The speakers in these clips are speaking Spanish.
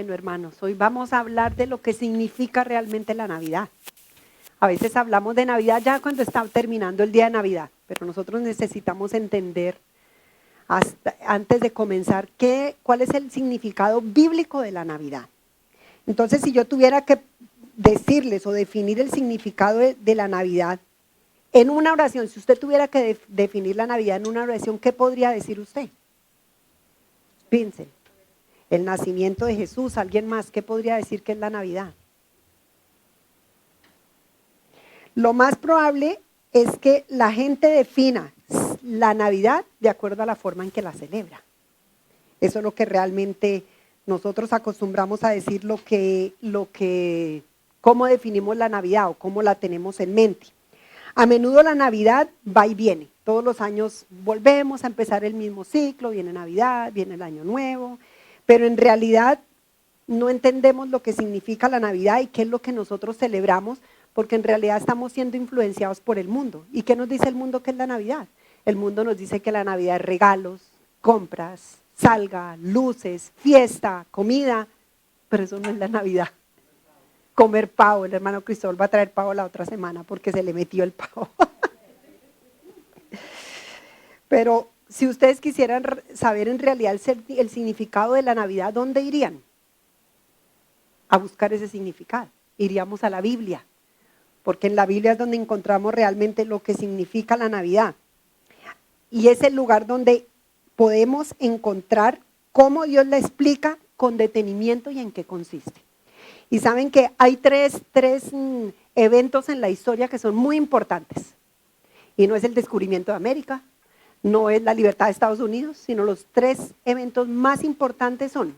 Bueno, hermanos, hoy vamos a hablar de lo que significa realmente la Navidad. A veces hablamos de Navidad ya cuando está terminando el día de Navidad, pero nosotros necesitamos entender antes de comenzar cuál es el significado bíblico de la Navidad. Entonces, si yo tuviera que decirles o definir el significado de la Navidad en una oración, si usted tuviera que definir la Navidad en una oración, ¿qué podría decir usted? Piensen. El nacimiento de Jesús. ¿Alguien más? ¿Qué podría decir que es la Navidad? Lo más probable es que la gente defina la Navidad de acuerdo a la forma en que la celebra. Eso es lo que realmente nosotros acostumbramos a decir cómo definimos la Navidad o cómo la tenemos en mente. A menudo la Navidad va y viene. Todos los años volvemos a empezar el mismo ciclo, viene Navidad, viene el Año Nuevo, pero en realidad no entendemos lo que significa la Navidad y qué es lo que nosotros celebramos, porque en realidad estamos siendo influenciados por el mundo. ¿Y qué nos dice el mundo que es la Navidad? El mundo nos dice que la Navidad es regalos, compras, salga, luces, fiesta, comida, pero eso no es la Navidad. Comer pavo, el hermano Cristóbal va a traer pavo la otra semana porque se le metió el pavo. Pero si ustedes quisieran saber en realidad el significado de la Navidad, ¿dónde irían? A buscar ese significado. Iríamos a la Biblia, porque en la Biblia es donde encontramos realmente lo que significa la Navidad. Y es el lugar donde podemos encontrar cómo Dios la explica con detenimiento y en qué consiste. Y saben que hay tres eventos en la historia que son muy importantes. Y no es el descubrimiento de América, no es la libertad de Estados Unidos, sino los tres eventos más importantes son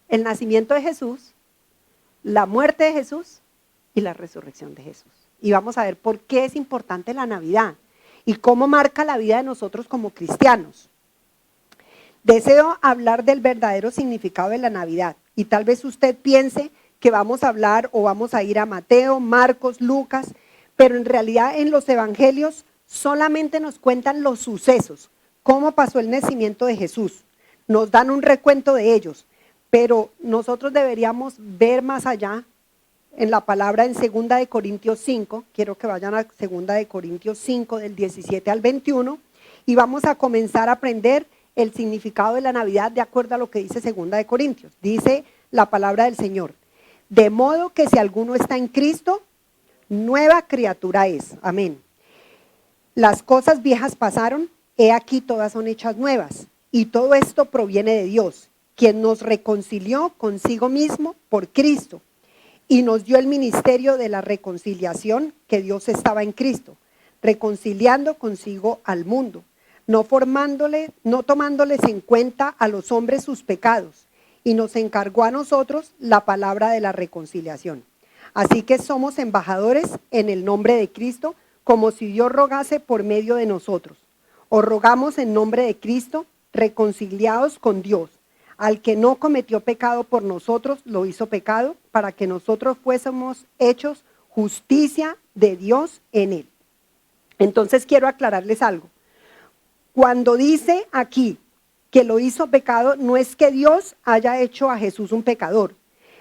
el nacimiento de Jesús, la muerte de Jesús y la resurrección de Jesús. Y vamos a ver por qué es importante la Navidad y cómo marca la vida de nosotros como cristianos. Deseo hablar del verdadero significado de la Navidad y tal vez usted piense que vamos a hablar o vamos a ir a Mateo, Marcos, Lucas, pero en realidad en los evangelios solamente nos cuentan los sucesos, cómo pasó el nacimiento de Jesús, nos dan un recuento de ellos, pero nosotros deberíamos ver más allá en la palabra en 2 de Corintios 5, quiero que vayan a 2 de Corintios 5 del 17 al 21 y vamos a comenzar a aprender el significado de la Navidad de acuerdo a lo que dice 2 de Corintios. Dice la palabra del Señor: de modo que si alguno está en Cristo, nueva criatura es. Amén. Las cosas viejas pasaron, he aquí todas son hechas nuevas. Y todo esto proviene de Dios, quien nos reconcilió consigo mismo por Cristo y nos dio el ministerio de la reconciliación, que Dios estaba en Cristo, reconciliando consigo al mundo, no tomándoles en cuenta a los hombres sus pecados, y nos encargó a nosotros la palabra de la reconciliación. Así que somos embajadores en el nombre de Cristo, como si Dios rogase por medio de nosotros. Os rogamos en nombre de Cristo, reconciliados con Dios. Al que no cometió pecado por nosotros, lo hizo pecado, para que nosotros fuésemos hechos justicia de Dios en él. Entonces quiero aclararles algo. Cuando dice aquí que lo hizo pecado, no es que Dios haya hecho a Jesús un pecador,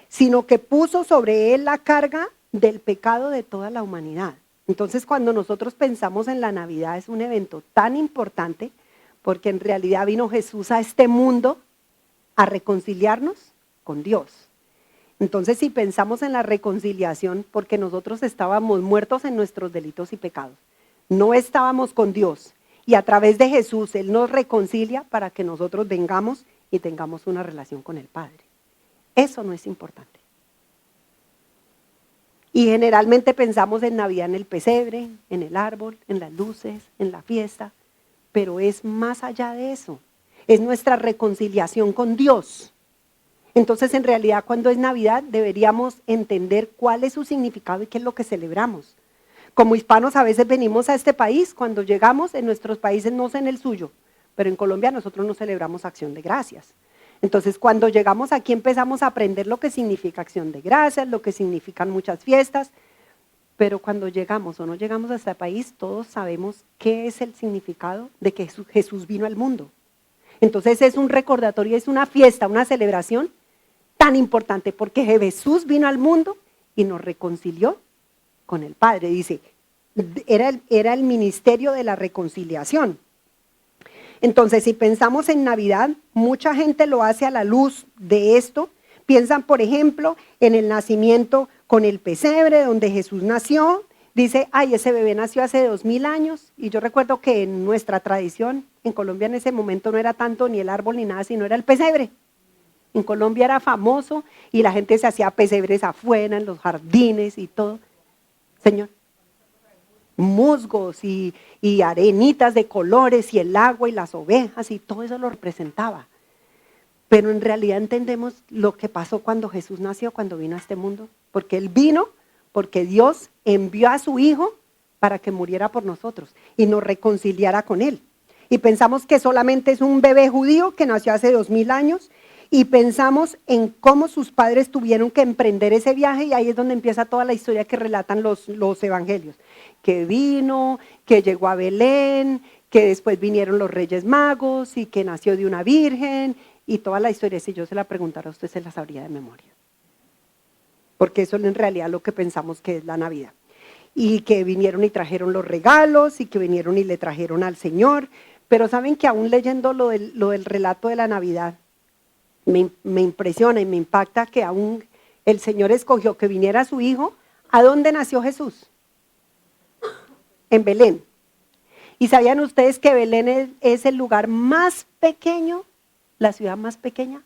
sino que puso sobre él la carga del pecado de toda la humanidad. Entonces, cuando nosotros pensamos en la Navidad, es un evento tan importante, porque en realidad vino Jesús a este mundo a reconciliarnos con Dios. Entonces, si pensamos en la reconciliación, porque nosotros estábamos muertos en nuestros delitos y pecados, no estábamos con Dios, y a través de Jesús Él nos reconcilia para que nosotros vengamos y tengamos una relación con el Padre. Eso no es importante. Y generalmente pensamos en Navidad en el pesebre, en el árbol, en las luces, en la fiesta, pero es más allá de eso. Es nuestra reconciliación con Dios. Entonces, en realidad, cuando es Navidad, deberíamos entender cuál es su significado y qué es lo que celebramos. Como hispanos a veces venimos a este país, cuando llegamos en nuestros países, no sé en el suyo, pero en Colombia nosotros no celebramos Acción de Gracias. Entonces, cuando llegamos aquí empezamos a aprender lo que significa Acción de Gracias, lo que significan muchas fiestas, pero cuando llegamos o no llegamos a este país, todos sabemos qué es el significado de que Jesús vino al mundo. Entonces es un recordatorio, es una fiesta, una celebración tan importante porque Jesús vino al mundo y nos reconcilió con el Padre. Dice, era el ministerio de la reconciliación. Entonces, si pensamos en Navidad, mucha gente lo hace a la luz de esto. Piensan, por ejemplo, en el nacimiento con el pesebre, donde Jesús nació. Dice, ay, ese bebé nació hace 2000 años. Y yo recuerdo que en nuestra tradición, en Colombia en ese momento no era tanto ni el árbol ni nada, sino era el pesebre. En Colombia era famoso y la gente se hacía pesebres afuera, en los jardines y todo. Señor. Musgos y arenitas de colores y el agua y las ovejas y todo eso lo representaba. Pero en realidad entendemos lo que pasó cuando Jesús nació, cuando vino a este mundo. Porque Él vino, porque Dios envió a su Hijo para que muriera por nosotros y nos reconciliara con Él. Y pensamos que solamente es un bebé judío que nació hace 2000 años y pensamos en cómo sus padres tuvieron que emprender ese viaje y ahí es donde empieza toda la historia que relatan los evangelios. Que vino, que llegó a Belén, que después vinieron los Reyes Magos y que nació de una virgen y toda la historia. Si yo se la preguntara a usted, se la sabría de memoria. Porque eso es en realidad lo que pensamos que es la Navidad. Y que vinieron y trajeron los regalos y que vinieron y le trajeron al Señor. Pero saben que aún leyendo lo del relato de la Navidad, me impresiona y me impacta que aún el Señor escogió que viniera su Hijo. ¿A dónde nació Jesús? En Belén. ¿Y sabían ustedes que Belén es el lugar más pequeño, la ciudad más pequeña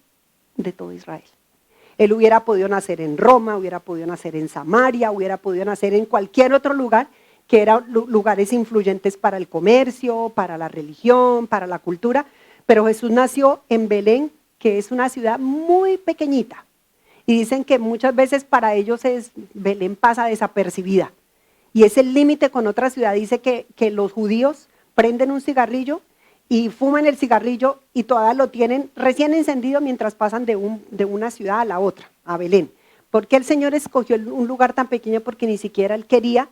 de todo Israel? Él hubiera podido nacer en Roma, hubiera podido nacer en Samaria, hubiera podido nacer en cualquier otro lugar que eran lugares influyentes para el comercio, para la religión, para la cultura, pero Jesús nació en Belén, que es una ciudad muy pequeñita. Y dicen que muchas veces para ellos Belén pasa desapercibida. Y es el límite con otra ciudad. Dice que los judíos prenden un cigarrillo y fuman el cigarrillo y todavía lo tienen recién encendido mientras pasan de una ciudad a la otra, a Belén. ¿Por qué el Señor escogió un lugar tan pequeño? Porque ni siquiera Él quería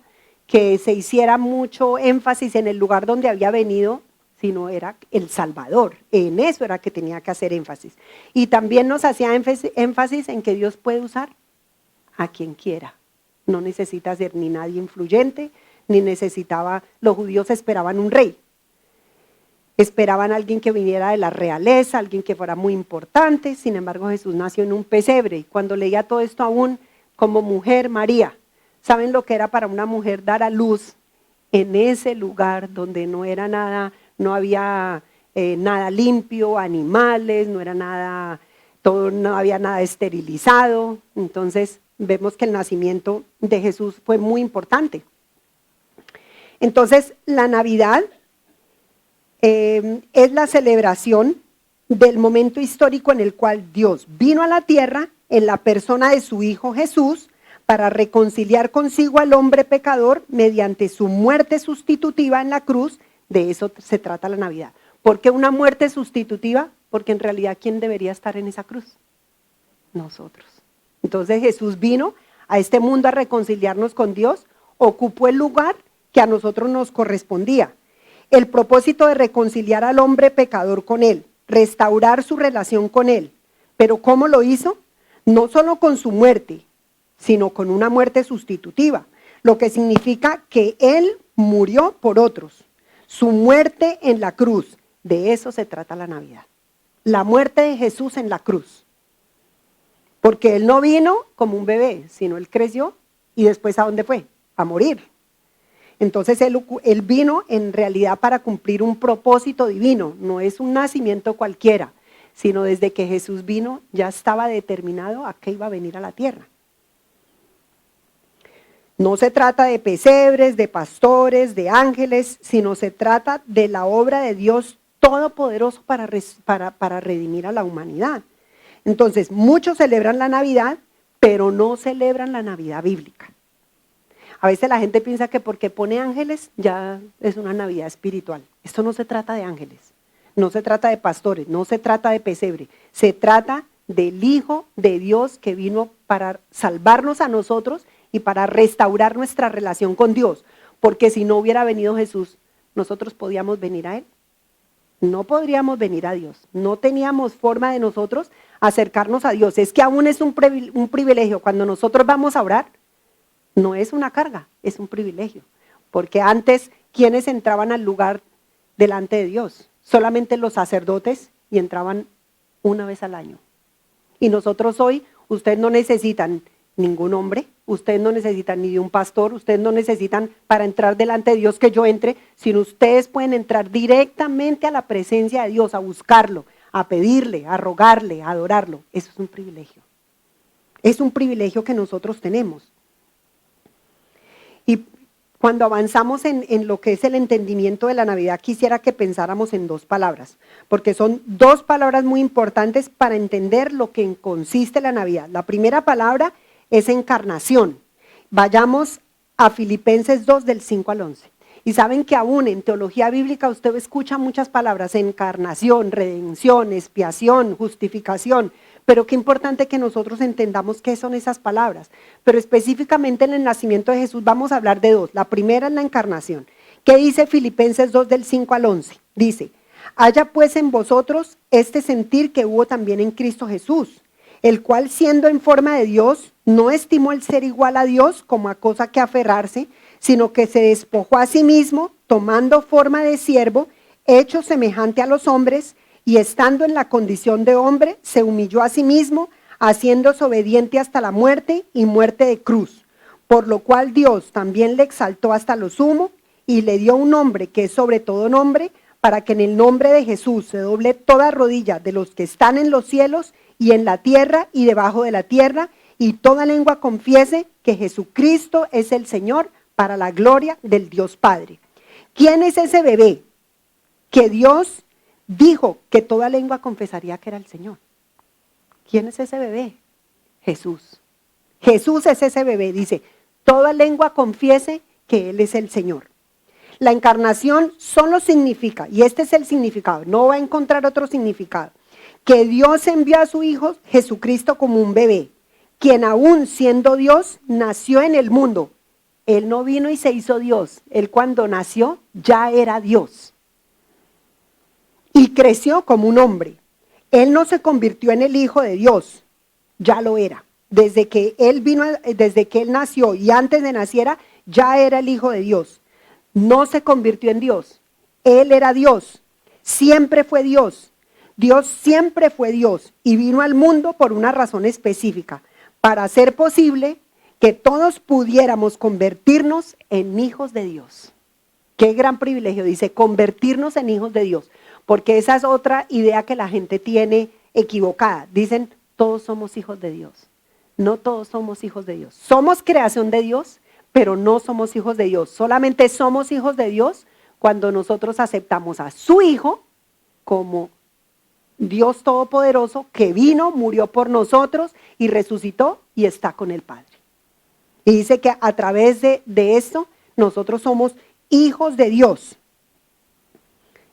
que se hiciera mucho énfasis en el lugar donde había venido, sino era el Salvador. En eso era que tenía que hacer énfasis. Y también nos hacía énfasis en que Dios puede usar a quien quiera. No necesita ser ni nadie influyente, ni los judíos esperaban un rey. Esperaban a alguien que viniera de la realeza, alguien que fuera muy importante. Sin embargo, Jesús nació en un pesebre. Y cuando leía todo esto aún como mujer, María, ¿saben lo que era para una mujer dar a luz en ese lugar donde no era nada, no había nada limpio, animales, no había nada esterilizado? Entonces, vemos que el nacimiento de Jesús fue muy importante. Entonces, la Navidad es la celebración del momento histórico en el cual Dios vino a la tierra en la persona de su Hijo Jesús para reconciliar consigo al hombre pecador mediante su muerte sustitutiva en la cruz. De eso se trata la Navidad. ¿Por qué una muerte sustitutiva? Porque en realidad, ¿quién debería estar en esa cruz? Nosotros. Entonces Jesús vino a este mundo a reconciliarnos con Dios, ocupó el lugar que a nosotros nos correspondía. El propósito de reconciliar al hombre pecador con Él, restaurar su relación con Él. ¿Pero cómo lo hizo? No solo con su muerte, sino con una muerte sustitutiva, lo que significa que Él murió por otros. Su muerte en la cruz, de eso se trata la Navidad. La muerte de Jesús en la cruz. Porque Él no vino como un bebé, sino Él creció y después ¿a dónde fue? A morir. Entonces él vino en realidad para cumplir un propósito divino, no es un nacimiento cualquiera, sino desde que Jesús vino ya estaba determinado a que iba a venir a la tierra. No se trata de pesebres, de pastores, de ángeles, sino se trata de la obra de Dios todopoderoso para redimir a la humanidad. Entonces, muchos celebran la Navidad, pero no celebran la Navidad bíblica. A veces la gente piensa que porque pone ángeles ya es una Navidad espiritual. Esto no se trata de ángeles, no se trata de pastores, no se trata de pesebre. Se trata del Hijo de Dios que vino para salvarnos a nosotros y para restaurar nuestra relación con Dios. Porque si no hubiera venido Jesús, ¿nosotros podíamos venir a Él? no podríamos venir a Dios. No teníamos forma de nosotros acercarnos a Dios. Es que aún es un privilegio. Cuando nosotros vamos a orar, no es una carga, es un privilegio. Porque antes, ¿quiénes entraban al lugar delante de Dios? Solamente los sacerdotes, y entraban una vez al año. Y nosotros hoy, ustedes no necesitan ningún hombre, ustedes no necesitan ni de un pastor, ustedes no necesitan para entrar delante de Dios que yo entre, sino ustedes pueden entrar directamente a la presencia de Dios, a buscarlo, a pedirle, a rogarle, a adorarlo. Eso es un privilegio. Es un privilegio que nosotros tenemos. Y cuando avanzamos en lo que es el entendimiento de la Navidad, quisiera que pensáramos en dos palabras, porque son dos palabras muy importantes para entender lo que consiste la Navidad. La primera palabra es encarnación. Vayamos a Filipenses 2 del 5 al 11. Y saben que aún en teología bíblica usted escucha muchas palabras: encarnación, redención, expiación, justificación. Pero qué importante que nosotros entendamos qué son esas palabras. Pero específicamente en el nacimiento de Jesús vamos a hablar de dos. La primera es la encarnación. ¿Qué dice Filipenses 2 del 5 al 11? Dice: haya pues en vosotros este sentir que hubo también en Cristo Jesús, el cual siendo en forma de Dios, no estimó el ser igual a Dios como a cosa que aferrarse, sino que se despojó a sí mismo, tomando forma de siervo, hecho semejante a los hombres, y estando en la condición de hombre, se humilló a sí mismo, haciéndose obediente hasta la muerte y muerte de cruz. Por lo cual Dios también le exaltó hasta lo sumo y le dio un nombre que es sobre todo nombre, para que en el nombre de Jesús se doble toda rodilla de los que están en los cielos y en la tierra y debajo de la tierra, y toda lengua confiese que Jesucristo es el Señor, para la gloria del Dios Padre. ¿Quién es ese bebé que Dios dijo que toda lengua confesaría que era el Señor? ¿Quién es ese bebé? Jesús. Jesús es ese bebé. Dice: toda lengua confiese que Él es el Señor. La encarnación solo significa, y este es el significado, no va a encontrar otro significado, que Dios envió a su Hijo Jesucristo como un bebé, quien aún siendo Dios, nació en el mundo. Él no vino y se hizo Dios. Él cuando nació ya era Dios. Y creció como un hombre. Él no se convirtió en el Hijo de Dios, ya lo era. Desde que Él nació y antes de naciera, ya era el Hijo de Dios. No se convirtió en Dios. Él era Dios. Siempre fue Dios. Dios siempre fue Dios y vino al mundo por una razón específica, para hacer posible que todos pudiéramos convertirnos en hijos de Dios. Qué gran privilegio, dice, convertirnos en hijos de Dios, porque esa es otra idea que la gente tiene equivocada. Dicen, todos somos hijos de Dios. No todos somos hijos de Dios. Somos creación de Dios, pero no somos hijos de Dios. Solamente somos hijos de Dios cuando nosotros aceptamos a su Hijo como Dios Todopoderoso, que vino, murió por nosotros y resucitó y está con el Padre. Y dice que a través de esto nosotros somos hijos de Dios.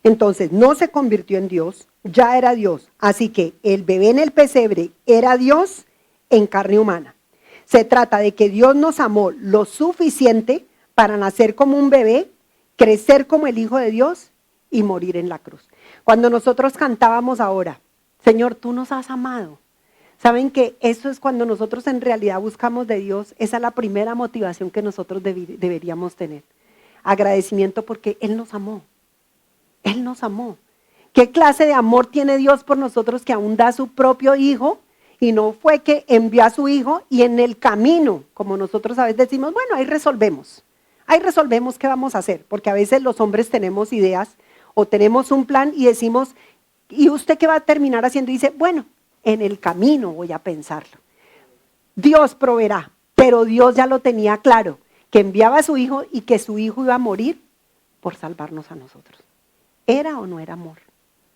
Entonces no se convirtió en Dios, ya era Dios. Así que el bebé en el pesebre era Dios en carne humana. Se trata de que Dios nos amó lo suficiente para nacer como un bebé, crecer como el Hijo de Dios y morir en la cruz. Cuando nosotros cantábamos ahora, Señor, tú nos has amado. Saben que eso es cuando nosotros en realidad buscamos de Dios. Esa es la primera motivación que nosotros deberíamos tener. Agradecimiento porque Él nos amó. Él nos amó. ¿Qué clase de amor tiene Dios por nosotros que aún da su propio Hijo? Y no fue que envió a su Hijo y en el camino, como nosotros a veces decimos, bueno, ahí resolvemos qué vamos a hacer. Porque a veces los hombres tenemos ideas o tenemos un plan y decimos, ¿y usted qué va a terminar haciendo? Y dice, bueno, en el camino voy a pensarlo. Dios proveerá, pero Dios ya lo tenía claro, que enviaba a su Hijo y que su Hijo iba a morir por salvarnos a nosotros. ¿Era o no era amor?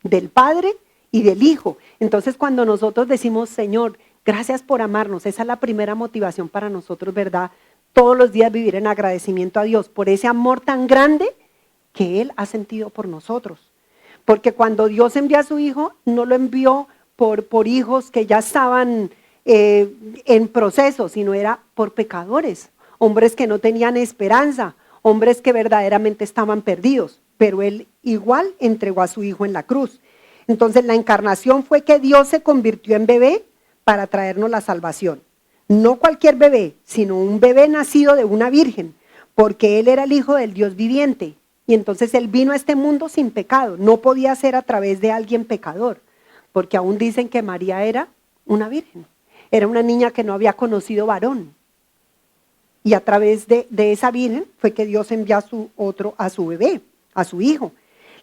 Del Padre y del Hijo. Entonces cuando nosotros decimos, Señor, gracias por amarnos, esa es la primera motivación para nosotros, ¿verdad? Todos los días vivir en agradecimiento a Dios por ese amor tan grande que Él ha sentido por nosotros. Porque cuando Dios envió a su Hijo, no lo envió por hijos que ya estaban en proceso, sino era por pecadores, hombres que no tenían esperanza, hombres que verdaderamente estaban perdidos. pero Él igual entregó a su Hijo en la cruz. Entonces la encarnación fue que Dios se convirtió en bebé para traernos la salvación. No cualquier bebé, sino un bebé nacido de una virgen, porque Él era el Hijo del Dios viviente. Y entonces Él vino a este mundo sin pecado. No podía ser a través de alguien pecador, porque aún dicen que María era una virgen. Era una niña que no había conocido varón. Y a través de esa virgen fue que Dios envió a su bebé, a su hijo.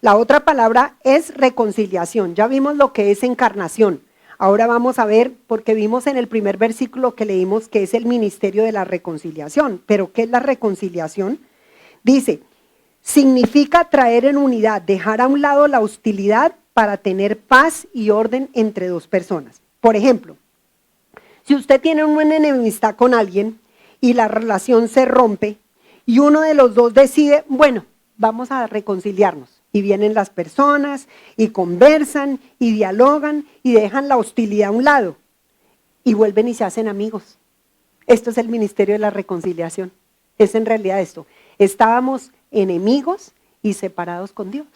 La otra palabra es reconciliación. Ya vimos lo que es encarnación. Ahora vamos a ver, porque vimos en el primer versículo que leímos que es el ministerio de la reconciliación. ¿Pero qué es la reconciliación? Dice, significa traer en unidad, dejar a un lado la hostilidad para tener paz y orden entre dos personas. Por ejemplo, si usted tiene una enemistad con alguien y la relación se rompe y uno de los dos decide, bueno, vamos a reconciliarnos. Y vienen las personas y conversan y dialogan y dejan la hostilidad a un lado y vuelven y se hacen amigos. Esto es el ministerio de la reconciliación. Es en realidad esto. Estábamos enemigos y separados con Dios.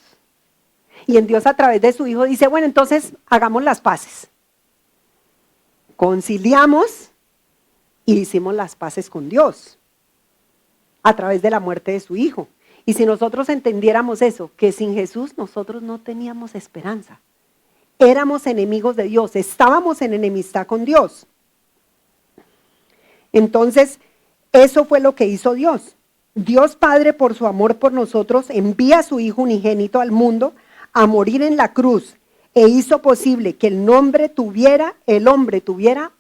Y en Dios a través de su Hijo dice, bueno, entonces hagamos las paces. Conciliamos y hicimos las paces con Dios a través de la muerte de su Hijo. Y si nosotros entendiéramos eso, que sin Jesús nosotros no teníamos esperanza. Éramos enemigos de Dios, estábamos en enemistad con Dios. Entonces, eso fue lo que hizo Dios. Dios Padre, por su amor por nosotros, envía a su Hijo unigénito al mundo a morir en la cruz e hizo posible que el hombre tuviera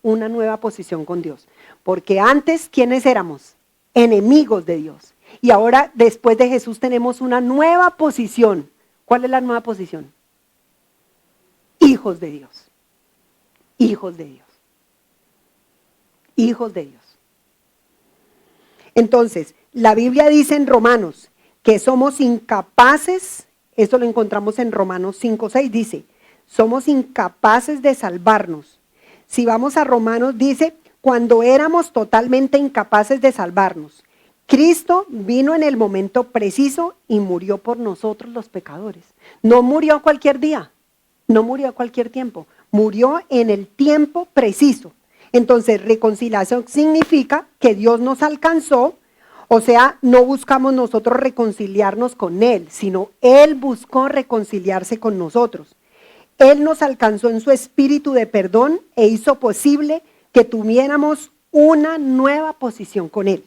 una nueva posición con Dios. Porque antes, ¿quiénes éramos? Enemigos de Dios. Y ahora, después de Jesús, tenemos una nueva posición. ¿Cuál es la nueva posición? Hijos de Dios. Hijos de Dios. Hijos de Dios. Entonces, la Biblia dice en Romanos que somos incapaces, esto lo encontramos en Romanos 5:6, dice, somos incapaces de salvarnos. Si vamos a Romanos, dice, cuando éramos totalmente incapaces de salvarnos. Cristo vino en el momento preciso y murió por nosotros los pecadores. No murió cualquier día, no murió a cualquier tiempo, murió en el tiempo preciso. Entonces, reconciliación significa que Dios nos alcanzó, o sea, no buscamos nosotros reconciliarnos con Él, sino Él buscó reconciliarse con nosotros. Él nos alcanzó en su espíritu de perdón e hizo posible que tuviéramos una nueva posición con Él.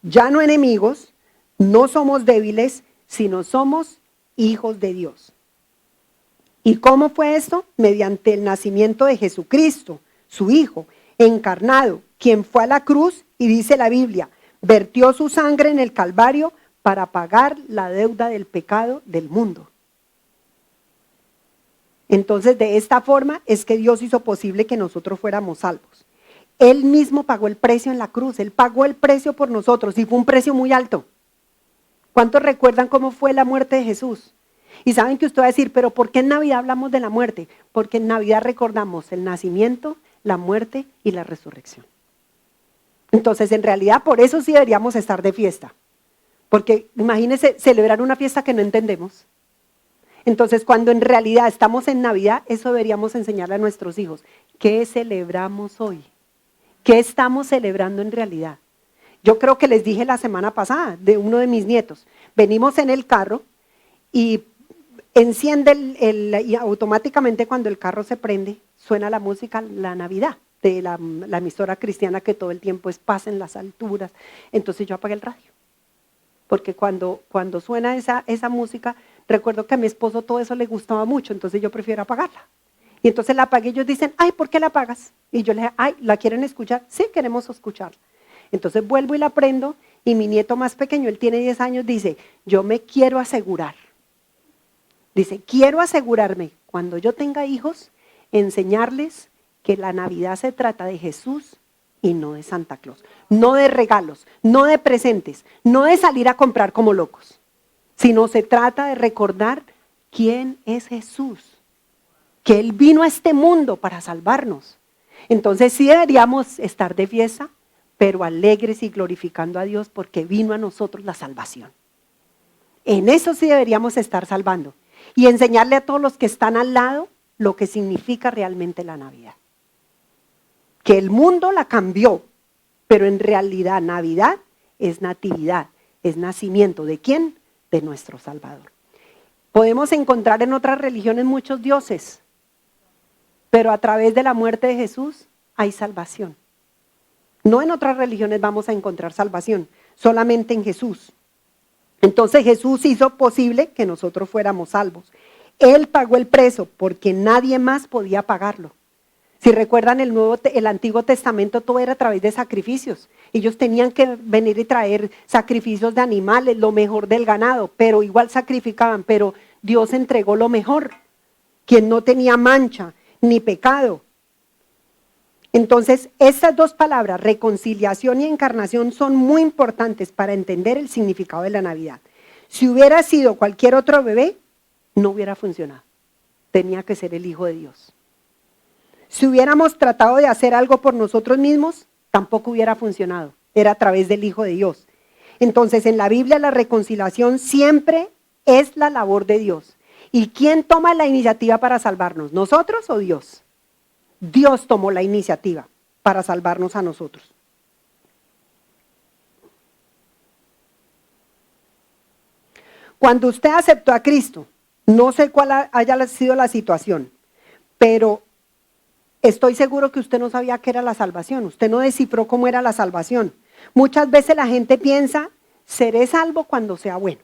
Ya no enemigos, no somos débiles, sino somos hijos de Dios. ¿Y cómo fue esto? Mediante el nacimiento de Jesucristo, su Hijo, encarnado, quien fue a la cruz, y dice la Biblia, vertió su sangre en el Calvario para pagar la deuda del pecado del mundo. Entonces, de esta forma es que Dios hizo posible que nosotros fuéramos salvos. Él mismo pagó el precio en la cruz, Él pagó el precio por nosotros y fue un precio muy alto. ¿Cuántos recuerdan cómo fue la muerte de Jesús? Y saben que usted va a decir, pero ¿por qué en Navidad hablamos de la muerte? Porque en Navidad recordamos el nacimiento, la muerte y la resurrección. Entonces, en realidad, por eso sí deberíamos estar de fiesta. Porque imagínense celebrar una fiesta que no entendemos. Entonces, cuando en realidad estamos en Navidad, eso deberíamos enseñarle a nuestros hijos. ¿Qué celebramos hoy? ¿Qué estamos celebrando en realidad? Yo creo que les dije la semana pasada de uno de mis nietos. Venimos en el carro y enciende y automáticamente cuando el carro se prende, suena la música, la Navidad, de la emisora cristiana que todo el tiempo es paz en las alturas. Entonces yo apagué el radio. Porque cuando suena esa música, recuerdo que a mi esposo todo eso le gustaba mucho, entonces yo prefiero apagarla. Y entonces la apagué y ellos dicen, ay, ¿por qué la apagas? Y yo le dije, ay, ¿la quieren escuchar? Sí, queremos escucharla. Entonces vuelvo y la prendo y mi nieto más pequeño, él tiene 10 años, dice, yo me quiero asegurar. Dice, quiero asegurarme, cuando yo tenga hijos, enseñarles que la Navidad se trata de Jesús y no de Santa Claus. No de regalos, no de presentes, no de salir a comprar como locos, sino se trata de recordar quién es Jesús. Que Él vino a este mundo para salvarnos. Entonces sí deberíamos estar de fiesta, pero alegres y glorificando a Dios porque vino a nosotros la salvación. En eso sí deberíamos estar salvando. Y enseñarle a todos los que están al lado lo que significa realmente la Navidad. Que el mundo la cambió, pero en realidad Navidad es natividad, es nacimiento. ¿De quién? De nuestro Salvador. Podemos encontrar en otras religiones muchos dioses, pero a través de la muerte de Jesús hay salvación. No en otras religiones vamos a encontrar salvación, solamente en Jesús. Entonces Jesús hizo posible que nosotros fuéramos salvos. Él pagó el precio porque nadie más podía pagarlo. Si recuerdan el Antiguo Testamento, todo era a través de sacrificios. Ellos tenían que venir y traer sacrificios de animales, lo mejor del ganado, pero igual sacrificaban, pero Dios entregó lo mejor, quien no tenía mancha ni pecado. Entonces, estas dos palabras, reconciliación y encarnación, son muy importantes para entender el significado de la Navidad. Si hubiera sido cualquier otro bebé, no hubiera funcionado. Tenía que ser el Hijo de Dios. Si hubiéramos tratado de hacer algo por nosotros mismos, tampoco hubiera funcionado. Era a través del Hijo de Dios. Entonces, en la Biblia la reconciliación siempre es la labor de Dios. ¿Y quién toma la iniciativa para salvarnos? ¿Nosotros o Dios? Dios tomó la iniciativa para salvarnos a nosotros. Cuando usted aceptó a Cristo, no sé cuál haya sido la situación, pero estoy seguro que usted no sabía qué era la salvación, usted no descifró cómo era la salvación. Muchas veces la gente piensa, seré salvo cuando sea bueno.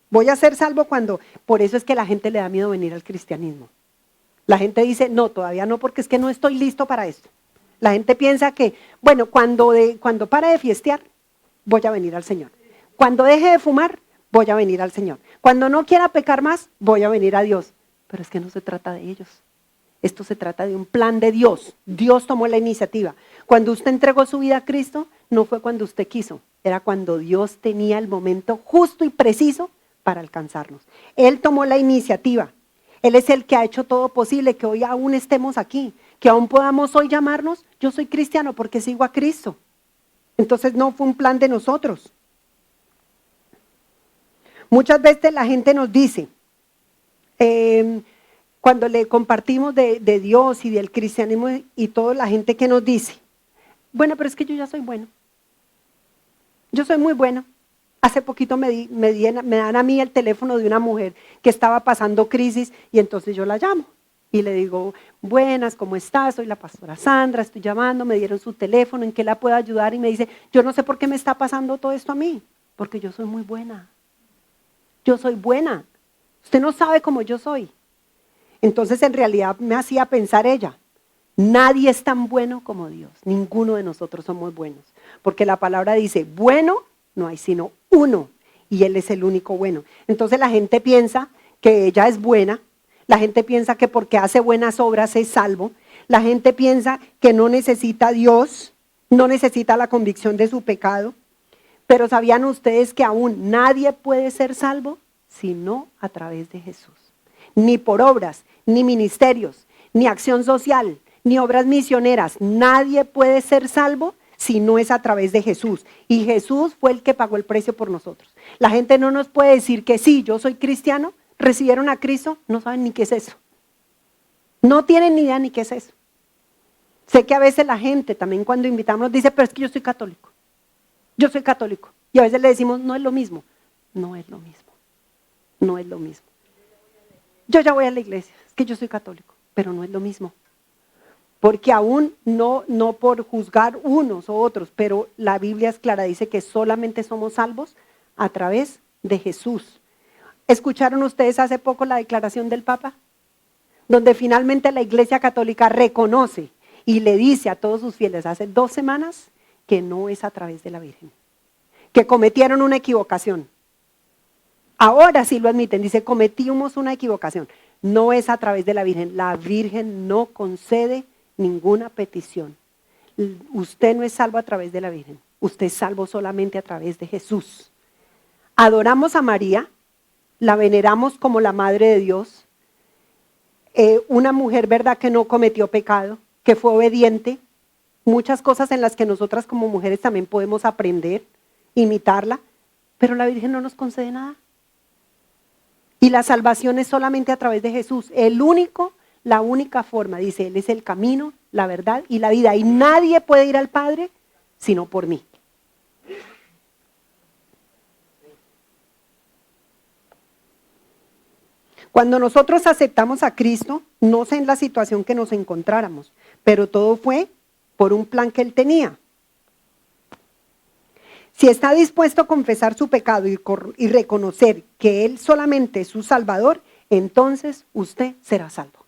Voy a ser salvo cuando, por eso es que la gente le da miedo venir al cristianismo. La gente dice, no, todavía no, porque es que no estoy listo para esto. La gente piensa que, bueno, cuando pare de fiestear, voy a venir al Señor. Cuando deje de fumar, voy a venir al Señor. Cuando no quiera pecar más, voy a venir a Dios. Pero es que no se trata de ellos. Esto se trata de un plan de Dios. Dios tomó la iniciativa. Cuando usted entregó su vida a Cristo, no fue cuando usted quiso. Era cuando Dios tenía el momento justo y preciso para alcanzarnos. Él tomó la iniciativa. Él es el que ha hecho todo posible, que hoy aún estemos aquí, que aún podamos hoy llamarnos, yo soy cristiano porque sigo a Cristo. Entonces no fue un plan de nosotros. Muchas veces la gente nos dice, cuando le compartimos de Dios y del cristianismo y toda la gente que nos dice, bueno, pero es que yo ya soy bueno. Yo soy muy bueno. Hace poquito me dan a mí el teléfono de una mujer que estaba pasando crisis y entonces yo la llamo y le digo, buenas, ¿cómo estás? Soy la pastora Sandra, estoy llamando, me dieron su teléfono, ¿en qué la puedo ayudar? Y me dice, yo no sé por qué me está pasando todo esto a mí, porque yo soy muy buena. Yo soy buena. Usted no sabe cómo yo soy. Entonces en realidad me hacía pensar ella, nadie es tan bueno como Dios, ninguno de nosotros somos buenos, porque la palabra dice, bueno, no hay sino uno, y Él es el único bueno. Entonces la gente piensa que ella es buena, la gente piensa que porque hace buenas obras es salvo, la gente piensa que no necesita a Dios, no necesita la convicción de su pecado, pero ¿sabían ustedes que aún nadie puede ser salvo sino a través de Jesús? Ni por obras, ni ministerios, ni acción social, ni obras misioneras, nadie puede ser salvo si no es a través de Jesús. Y Jesús fue el que pagó el precio por nosotros. La gente no nos puede decir que sí, yo soy cristiano, recibieron a Cristo, no saben ni qué es eso. No tienen ni idea ni qué es eso. Sé que a veces la gente también cuando invitamos dice, pero es que yo soy católico. Yo soy católico. Y a veces le decimos, no es lo mismo. No es lo mismo. No es lo mismo. Yo ya voy a la iglesia, es que yo soy católico, pero no es lo mismo. Porque aún no por juzgar unos o otros, pero la Biblia es clara, dice que solamente somos salvos a través de Jesús. ¿Escucharon ustedes hace poco la declaración del Papa? Donde finalmente la Iglesia Católica reconoce y le dice a todos sus fieles hace 2 semanas que no es a través de la Virgen, que cometieron una equivocación. Ahora sí lo admiten, dice, cometimos una equivocación, no es a través de la Virgen. La Virgen no concede ninguna petición. Usted no es salvo a través de la Virgen, usted es salvo solamente a través de Jesús. Adoramos a María, la veneramos como la Madre de Dios, una mujer, ¿verdad?, que no cometió pecado, que fue obediente, muchas cosas en las que nosotras como mujeres también podemos aprender, imitarla, pero la Virgen no nos concede nada. Y la salvación es solamente a través de Jesús. La única forma, dice, Él es el camino, la verdad y la vida. Y nadie puede ir al Padre sino por mí. Cuando nosotros aceptamos a Cristo, no sé en la situación que nos encontráramos, pero todo fue por un plan que Él tenía. Si está dispuesto a confesar su pecado y reconocer que Él solamente es su Salvador, entonces usted será salvo.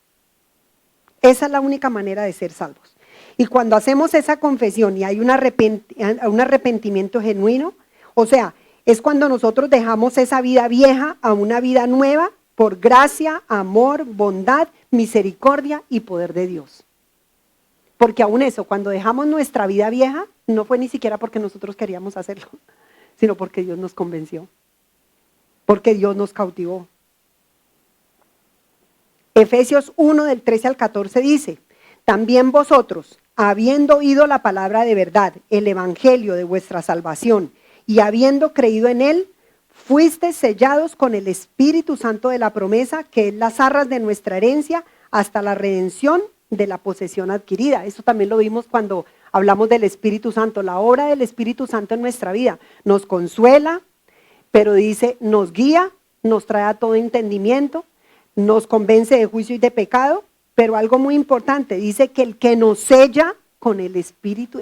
Esa es la única manera de ser salvos. Y cuando hacemos esa confesión y hay un arrepentimiento genuino, o sea, es cuando nosotros dejamos esa vida vieja a una vida nueva por gracia, amor, bondad, misericordia y poder de Dios. Porque aún eso, cuando dejamos nuestra vida vieja, no fue ni siquiera porque nosotros queríamos hacerlo, sino porque Dios nos convenció, porque Dios nos cautivó. Efesios 1 del 13 al 14 dice, también vosotros, habiendo oído la palabra de verdad, el evangelio de vuestra salvación, y habiendo creído en él, fuisteis sellados con el Espíritu Santo de la promesa, que es las arras de nuestra herencia, hasta la redención de la posesión adquirida. Eso también lo vimos cuando hablamos del Espíritu Santo. La obra del Espíritu Santo en nuestra vida nos consuela, pero dice, nos guía, nos trae a todo entendimiento, nos convence de juicio y de pecado, pero algo muy importante, dice que el que nos sella con el Espíritu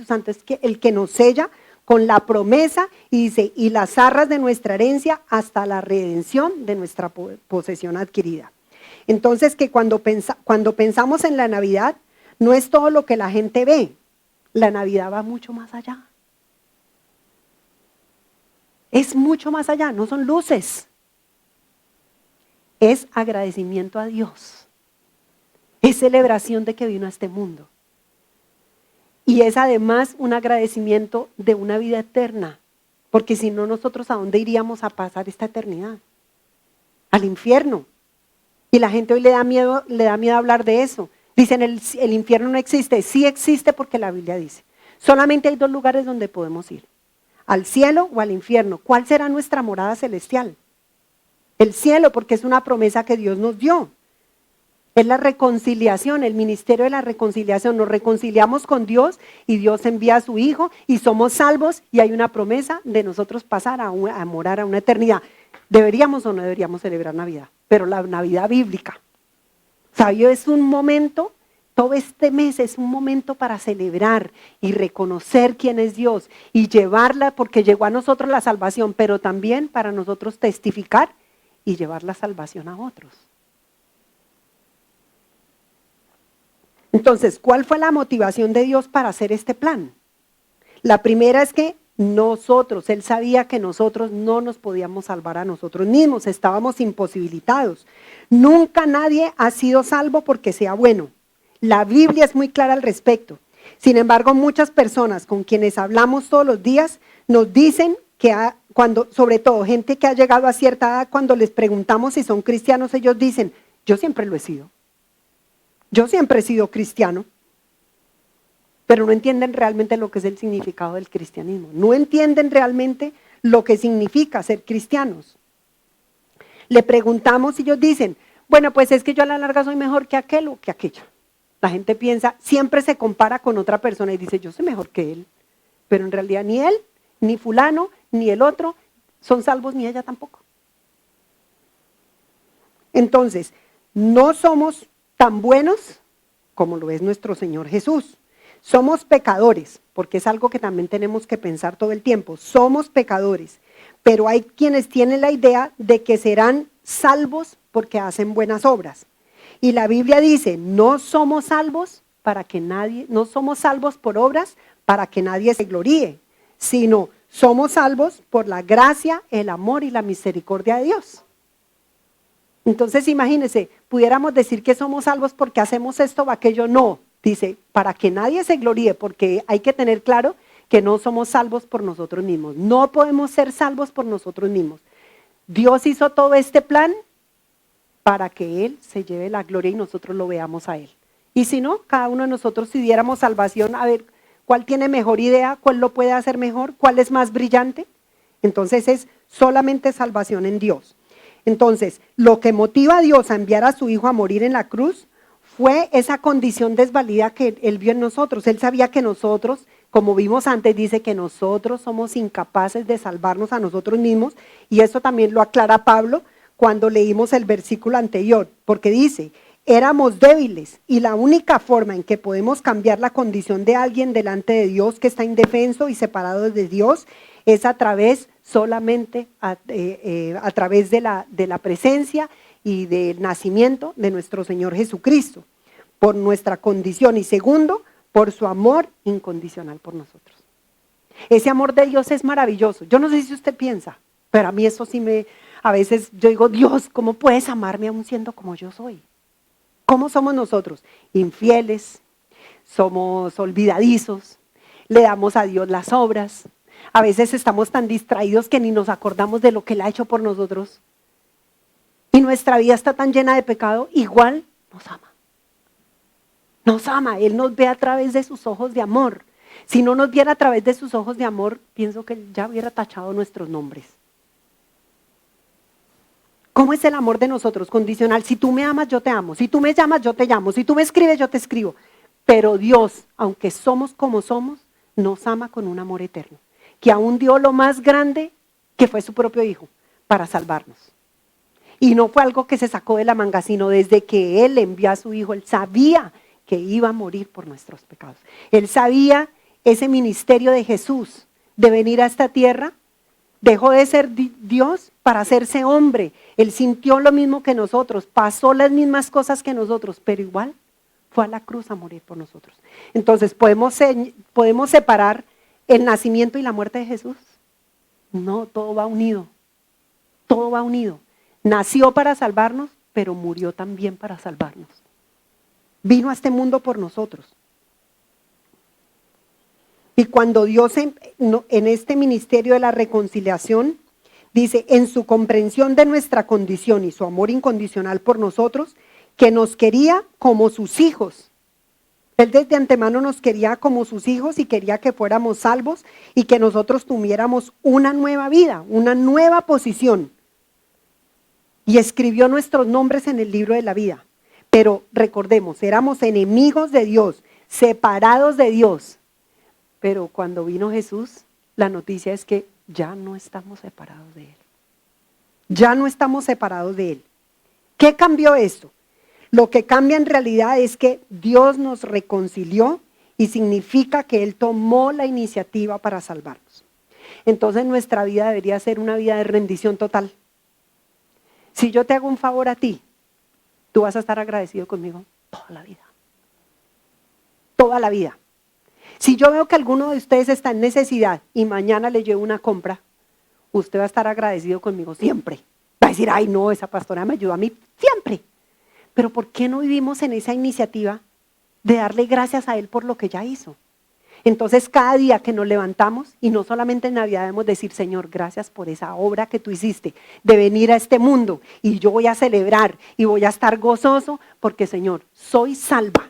Santo es que el que nos sella con la promesa, y dice, y las arras de nuestra herencia hasta la redención de nuestra posesión adquirida. Entonces que cuando pensamos en la Navidad, no es todo lo que la gente ve, la Navidad va mucho más allá. Es mucho más allá, no son luces. Es agradecimiento a Dios. Es celebración de que vino a este mundo. Y es además un agradecimiento de una vida eterna. Porque si no, nosotros ¿a dónde iríamos a pasar esta eternidad? Al infierno. Y la gente hoy le da miedo hablar de eso. Dicen, el infierno no existe. Sí existe porque la Biblia dice. Solamente hay dos lugares donde podemos ir. Al cielo o al infierno. ¿Cuál será nuestra morada celestial? El cielo, porque es una promesa que Dios nos dio. Es la reconciliación, el ministerio de la reconciliación. Nos reconciliamos con Dios y Dios envía a su Hijo y somos salvos y hay una promesa de nosotros pasar a morar a una eternidad. ¿Deberíamos o no deberíamos celebrar Navidad? Pero la Navidad bíblica. ¿Sabía? Es un momento, todo este mes es un momento para celebrar y reconocer quién es Dios y llevarla, porque llegó a nosotros la salvación, pero también para nosotros testificar y llevar la salvación a otros. Entonces, ¿cuál fue la motivación de Dios para hacer este plan? La primera es que Él sabía que nosotros no nos podíamos salvar a nosotros mismos, estábamos imposibilitados. Nunca nadie ha sido salvo porque sea bueno. La Biblia es muy clara al respecto. Sin embargo, muchas personas con quienes hablamos todos los días nos dicen que sobre todo gente que ha llegado a cierta edad, cuando les preguntamos si son cristianos, ellos dicen, yo siempre lo he sido. Yo siempre he sido cristiano, pero no entienden realmente lo que es el significado del cristianismo. No entienden realmente lo que significa ser cristianos. Le preguntamos y ellos dicen, bueno, pues es que yo a la larga soy mejor que aquel o que aquella. La gente piensa, siempre se compara con otra persona y dice, yo soy mejor que él. Pero en realidad ni él, ni fulano, ni el otro son salvos, ni ella tampoco. Entonces, no somos tan buenos como lo es nuestro Señor Jesús. Somos pecadores, porque es algo que también tenemos que pensar todo el tiempo. Somos pecadores, pero hay quienes tienen la idea de que serán salvos porque hacen buenas obras. Y la Biblia dice, no somos salvos no somos salvos por obras para que nadie se gloríe, sino somos salvos por la gracia, el amor y la misericordia de Dios. Entonces imagínense, pudiéramos decir que somos salvos porque hacemos esto o aquello, no. Dice, para que nadie se gloríe, porque hay que tener claro que no somos salvos por nosotros mismos. No podemos ser salvos por nosotros mismos. Dios hizo todo este plan para que Él se lleve la gloria y nosotros lo veamos a Él. Y si no, cada uno de nosotros si diéramos salvación, a ver, ¿cuál tiene mejor idea? ¿Cuál lo puede hacer mejor? ¿Cuál es más brillante? Entonces es solamente salvación en Dios. Entonces, lo que motiva a Dios a enviar a su Hijo a morir en la cruz fue esa condición desvalida que Él vio en nosotros. Él sabía que nosotros, como vimos antes, dice que nosotros somos incapaces de salvarnos a nosotros mismos, y eso también lo aclara Pablo cuando leímos el versículo anterior, porque dice, éramos débiles y la única forma en que podemos cambiar la condición de alguien delante de Dios que está indefenso y separado de Dios es a través solamente a través de la presencia y del nacimiento de nuestro Señor Jesucristo, por nuestra condición, y segundo, por su amor incondicional por nosotros. Ese amor de Dios es maravilloso. Yo no sé si usted piensa, pero a mí eso sí a veces yo digo, Dios, ¿cómo puedes amarme aún siendo como yo soy? ¿Cómo somos nosotros? Infieles, somos olvidadizos, le damos a Dios las obras. A veces estamos tan distraídos que ni nos acordamos de lo que Él ha hecho por nosotros. Y nuestra vida está tan llena de pecado, igual nos ama. Nos ama, Él nos ve a través de sus ojos de amor. Si no nos viera a través de sus ojos de amor, pienso que Él ya hubiera tachado nuestros nombres. ¿Cómo es el amor de nosotros? Condicional. Si tú me amas, yo te amo. Si tú me llamas, yo te llamo. Si tú me escribes, yo te escribo. Pero Dios, aunque somos como somos, nos ama con un amor eterno, que aún dio lo más grande, que fue su propio Hijo, para salvarnos. Y no fue algo que se sacó de la manga, sino desde que Él envió a su Hijo, Él sabía que iba a morir por nuestros pecados. Él sabía ese ministerio de Jesús, de venir a esta tierra, dejó de ser Dios para hacerse hombre. Él sintió lo mismo que nosotros, pasó las mismas cosas que nosotros, pero igual fue a la cruz a morir por nosotros. Entonces, ¿podemos separar el nacimiento y la muerte de Jesús? No, todo va unido. Todo va unido. Nació para salvarnos, pero murió también para salvarnos. Vino a este mundo por nosotros. Y cuando Dios en este ministerio de la reconciliación, dice, en su comprensión de nuestra condición y su amor incondicional por nosotros, que nos quería como sus hijos. Él desde antemano nos quería como sus hijos y quería que fuéramos salvos y que nosotros tuviéramos una nueva vida, una nueva posición. Y escribió nuestros nombres en el libro de la vida. Pero recordemos, éramos enemigos de Dios, separados de Dios. Pero cuando vino Jesús, la noticia es que ya no estamos separados de Él. Ya no estamos separados de Él. ¿Qué cambió esto? Lo que cambia en realidad es que Dios nos reconcilió y significa que Él tomó la iniciativa para salvarnos. Entonces nuestra vida debería ser una vida de rendición total. Si yo te hago un favor a ti, tú vas a estar agradecido conmigo toda la vida. Toda la vida. Si yo veo que alguno de ustedes está en necesidad y mañana le llevo una compra, usted va a estar agradecido conmigo siempre. Va a decir, ay no, esa pastora me ayudó a mí siempre. Pero ¿por qué no vivimos en esa iniciativa de darle gracias a Él por lo que ya hizo? Entonces cada día que nos levantamos, y no solamente en Navidad, debemos decir, Señor, gracias por esa obra que tú hiciste, de venir a este mundo, y yo voy a celebrar, y voy a estar gozoso, porque Señor, soy salva.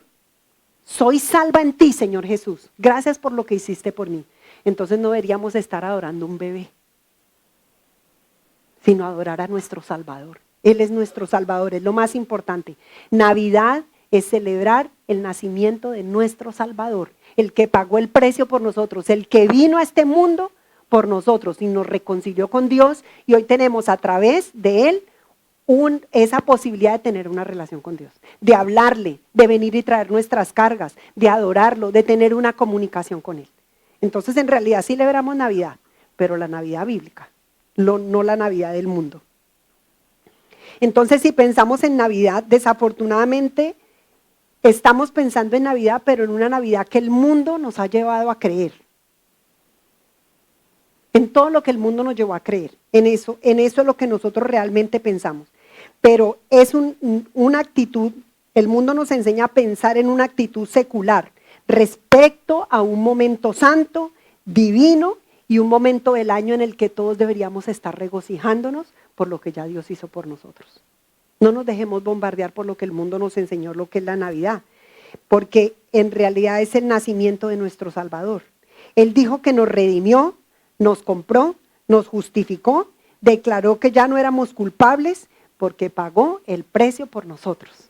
Soy salva en ti, Señor Jesús. Gracias por lo que hiciste por mí. Entonces no deberíamos estar adorando un bebé, sino adorar a nuestro Salvador. Él es nuestro Salvador, es lo más importante. Navidad es celebrar el nacimiento de nuestro Salvador, el que pagó el precio por nosotros, el que vino a este mundo por nosotros y nos reconcilió con Dios, y hoy tenemos a través de Él esa posibilidad de tener una relación con Dios, de hablarle, de venir y traer nuestras cargas, de adorarlo, de tener una comunicación con Él. Entonces en realidad sí celebramos Navidad, pero la Navidad bíblica, no la Navidad del mundo. Entonces si pensamos en Navidad, desafortunadamente estamos pensando en Navidad, pero en una Navidad que el mundo nos ha llevado a creer. En todo lo que el mundo nos llevó a creer, en eso es lo que nosotros realmente pensamos. Pero es una actitud, el mundo nos enseña a pensar en una actitud secular respecto a un momento santo, divino, y un momento del año en el que todos deberíamos estar regocijándonos por lo que ya Dios hizo por nosotros. No nos dejemos bombardear por lo que el mundo nos enseñó, lo que es la Navidad, porque en realidad es el nacimiento de nuestro Salvador. Él dijo que nos redimió, nos compró, nos justificó, declaró que ya no éramos culpables porque pagó el precio por nosotros.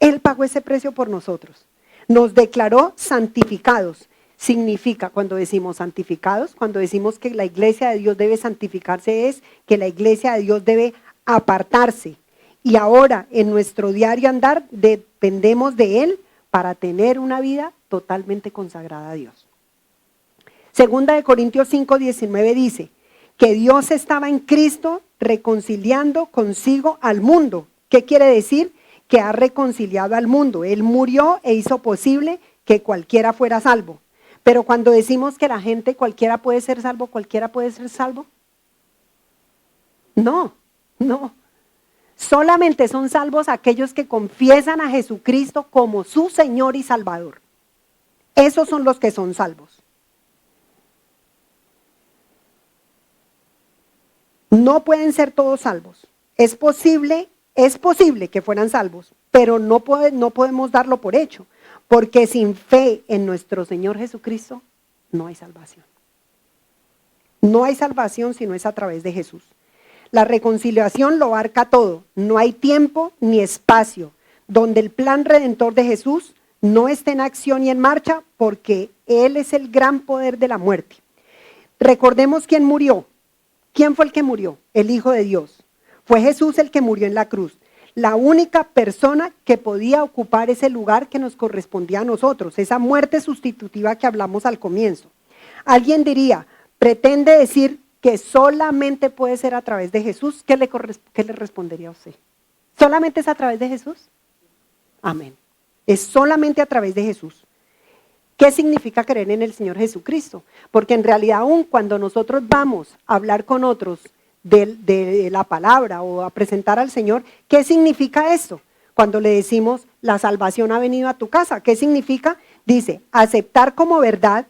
Él pagó ese precio por nosotros. Nos declaró santificados. Significa, cuando decimos santificados, cuando decimos que la iglesia de Dios debe santificarse, es que la iglesia de Dios debe apartarse. Y ahora, en nuestro diario andar, dependemos de Él para tener una vida totalmente consagrada a Dios. Segunda de Corintios 5:19 dice que Dios estaba en Cristo reconciliando consigo al mundo. ¿Qué quiere decir? Que ha reconciliado al mundo. Él murió e hizo posible que cualquiera fuera salvo. Pero cuando decimos que la gente, cualquiera puede ser salvo, cualquiera puede ser salvo. No. Solamente son salvos aquellos que confiesan a Jesucristo como su Señor y Salvador. Esos son los que son salvos. No pueden ser todos salvos. Es posible que fueran salvos, pero no podemos darlo por hecho, porque sin fe en nuestro Señor Jesucristo no hay salvación. No hay salvación si no es a través de Jesús. La reconciliación lo abarca todo. No hay tiempo ni espacio donde el plan redentor de Jesús no esté en acción y en marcha, porque Él es el gran poder de la muerte. Recordemos quién murió. ¿Quién fue el que murió? El Hijo de Dios. Fue Jesús el que murió en la cruz. La única persona que podía ocupar ese lugar que nos correspondía a nosotros, esa muerte sustitutiva que hablamos al comienzo. Alguien diría, pretende decir que solamente puede ser a través de Jesús. ¿Qué le respondería a usted? ¿Solamente es a través de Jesús? Amén. Es solamente a través de Jesús. ¿Qué significa creer en el Señor Jesucristo? Porque en realidad aún cuando nosotros vamos a hablar con otros de la palabra o a presentar al Señor, ¿qué significa esto? Cuando le decimos la salvación ha venido a tu casa, ¿qué significa? Dice, aceptar como verdad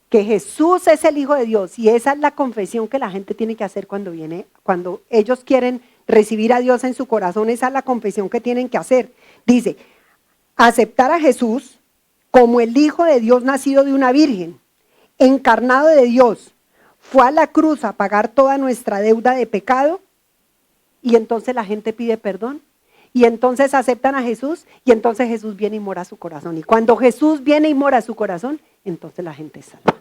que Jesús es el Hijo de Dios, y esa es la confesión que la gente tiene que hacer cuando ellos quieren recibir a Dios en su corazón. Esa es la confesión que tienen que hacer. Dice, aceptar a Jesús como el Hijo de Dios nacido de una virgen, encarnado de Dios, fue a la cruz a pagar toda nuestra deuda de pecado, y entonces la gente pide perdón, y entonces aceptan a Jesús, y entonces Jesús viene y mora a su corazón. Y cuando Jesús viene y mora a su corazón, entonces la gente es salva.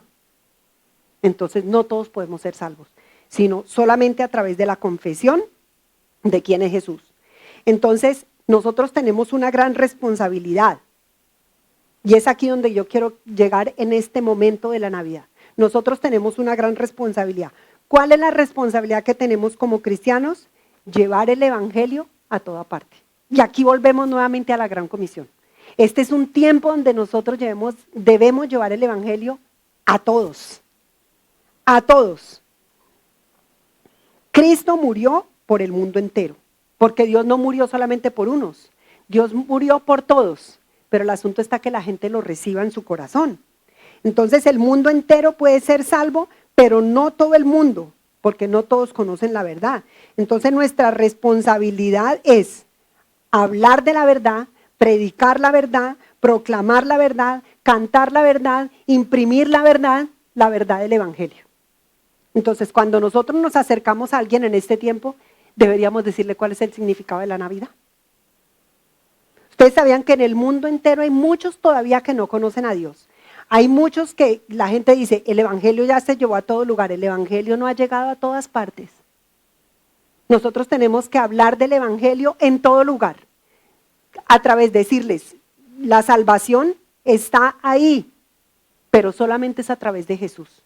Entonces no todos podemos ser salvos, sino solamente a través de la confesión de quién es Jesús. Entonces nosotros tenemos una gran responsabilidad, y es aquí donde yo quiero llegar en este momento de la Navidad. Nosotros tenemos una gran responsabilidad. ¿Cuál es la responsabilidad que tenemos como cristianos? Llevar el evangelio a toda parte. Y aquí volvemos nuevamente a la gran comisión. Este es un tiempo donde nosotros debemos llevar el evangelio a todos. A todos. Cristo murió por el mundo entero, porque Dios no murió solamente por unos. Dios murió por todos, pero el asunto está que la gente lo reciba en su corazón. Entonces el mundo entero puede ser salvo, pero no todo el mundo, porque no todos conocen la verdad. Entonces nuestra responsabilidad es hablar de la verdad, predicar la verdad, proclamar la verdad, cantar la verdad, imprimir la verdad del evangelio. Entonces cuando nosotros nos acercamos a alguien en este tiempo, deberíamos decirle cuál es el significado de la Navidad. Ustedes sabían que en el mundo entero hay muchos todavía que no conocen a Dios. Hay muchos que la gente dice, el evangelio ya se llevó a todo lugar. El evangelio no ha llegado a todas partes. Nosotros tenemos que hablar del evangelio en todo lugar. A través de decirles, la salvación está ahí, pero solamente es a través de Jesús.